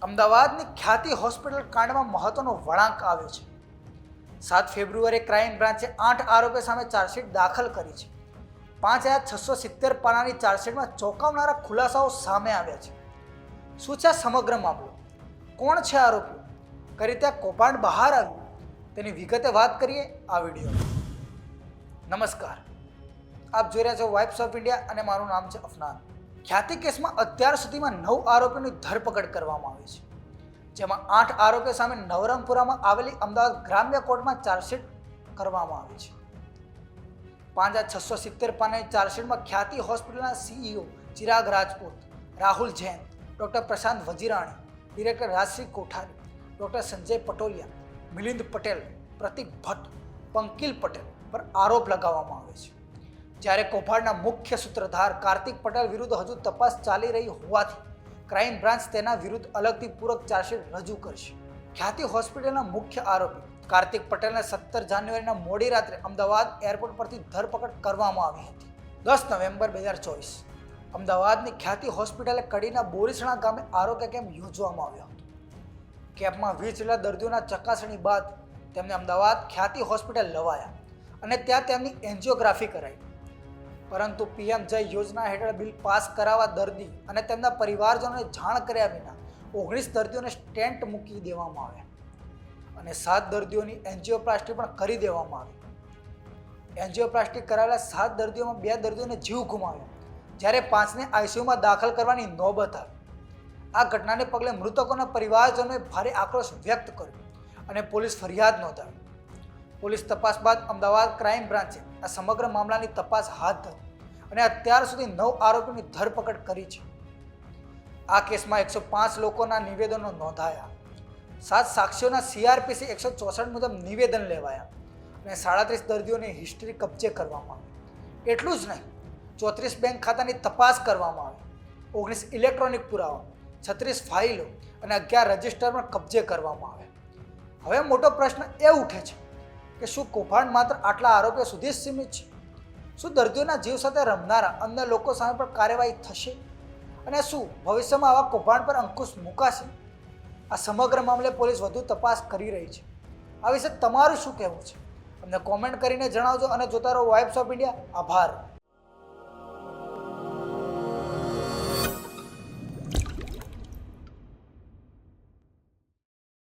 અમદાવાદની ખ્યાતિ હોસ્પિટલ કાંડમાં મહત્વનો વળાંક આવ્યો છે। 7 ફેબ્રુઆરીએ ક્રાઇમ બ્રાન્ચે 8 આરોપીઓ સામે ચાર્જશીટ દાખલ કરી છે। 5670 પાનાની ચાર્જશીટમાં ચોંકાવનારા ખુલાસાઓ સામે આવ્યા છે। શું છે સમગ્ર મામલો? કોણ છે આરોપીઓ? કઈ રીતે કૌભાંડ બહાર આવ્યું? તેની વિગતે વાત કરીએ આ વિડીયોમાં। નમસ્કાર, આપ જોઈ રહ્યા છો વાઇબ્સ ઓફ ઇન્ડિયા અને મારું નામ છે અફનાન। ખ્યાતિ કેસમાં અત્યાર સુધીમાં 9 આરોપીઓની ધરપકડ કરવામાં આવી છે, જેમાં 8 આરોપીઓ સામે નવરંગપુરામાં આવેલી અમદાવાદ ગ્રામ્ય કોર્ટમાં ચાર્જશીટ કરવામાં આવી છે। 5670 પાનાની ચાર્જશીટમાં ખ્યાતિ હોસ્પિટલના સીઈઓ ચિરાગ રાજપૂત, રાહુલ જૈન, ડૉક્ટર પ્રશાંત વજીરાણી, ડિરેક્ટર રાજસિંહ કોઠારી, ડૉક્ટર સંજય પટોલિયા, મિલિંદ પટેલ, પ્રતિક ભટ્ટ, પંકિલ પટેલ પર આરોપ લગાવવામાં આવે છે। જ્યારે કૌભાંડના મુખ્ય સૂત્રધાર કાર્તિક પટેલ વિરુદ્ધ હજુ તપાસ ચાલી રહી હોવાથી ક્રાઇમ બ્રાન્ચ તેના વિરુદ્ધ અલગથી પૂરક ચાર્જશીટ રજૂ કરશે। ખ્યાતિ હોસ્પિટલના મુખ્ય આરોપી કાર્તિક પટેલને 17 જાન્યુઆરીના મોડી રાત્રે અમદાવાદ એરપોર્ટ પરથી ધરપકડ કરવામાં આવી હતી। 10 નવેમ્બર 2024 અમદાવાદની ખ્યાતિ હોસ્પિટલે કડીના બોરીસણા ગામે આરોગ્ય કેમ્પ યોજવામાં આવ્યો હતો। કેમ્પમાં 20 જેટલા દર્દીઓના ચકાસણી બાદ તેમને અમદાવાદ ખ્યાતિ હોસ્પિટલ લવાયા અને ત્યાં તેમની એન્જિયોગ્રાફી કરાઈ, પરંતુ પીએમ જય યોજના હેઠળ બિલ પાસ કરાવવા દર્દી અને તેમના પરિવારજનોને જાણ કર્યા વિના 19 દર્દીઓને સ્ટેન્ટ મૂકી દેવામાં આવ્યા અને 7 દર્દીઓની એન્જિયોપ્લાસ્ટી પણ કરી દેવામાં આવી। એન્જિયોપ્લાસ્ટી કરાયેલા 7 દર્દીઓમાં 2 દર્દીઓને જીવ ગુમાવ્યા, જ્યારે 5ને આઈસીયુમાં દાખલ કરવાની નોબત આવી। આ ઘટનાને પગલે મૃતકોના પરિવારજનોએ ભારે આક્રોશ વ્યક્ત કર્યો અને પોલીસ ફરિયાદ નોંધાવી। પોલીસ તપાસ બાદ અમદાવાદ ક્રાઇમ બ્રાન્ચે આ સમગ્ર મામલાની તપાસ હાથ ધરી અને અત્યાર સુધી 9 આરોપીની ધરપકડ કરી છે। આ કેસમાં 105 લોકોના નિવેદનો નોંધાયા, 7 સાક્ષીઓના સીઆરપીસી 164 મુજબ નિવેદન લેવાયા અને 37 દર્દીઓની હિસ્ટ્રી કબજે કરવામાં આવી। એટલું જ નહીં, 34 બેંક ખાતાની તપાસ કરવામાં આવી, 19 ઇલેક્ટ્રોનિક પુરાવા, 36 ફાઇલો અને 11 રજિસ્ટર પણ કબજે કરવામાં આવ્યા। હવે મોટો પ્રશ્ન એ ઉઠે છે કે શું કૌભાંડ માત્ર આટલા આરોપીઓ સુધી જ સીમિત છે? શું દર્દીઓના જીવ સાથે રમનારા અન્ય લોકો સામે પણ કાર્યવાહી થશે? અને શું ભવિષ્યમાં આવા કૌભાંડ પર અંકુશ મુકાશે? આ સમગ્ર મામલે પોલીસ વધુ તપાસ કરી રહી છે। આ વિશે તમારું શું કહેવું છે? અમને કોમેન્ટ કરીને જણાવજો અને જોતા રહો વાઇબ્સ ઓફ ઇન્ડિયા। આભાર।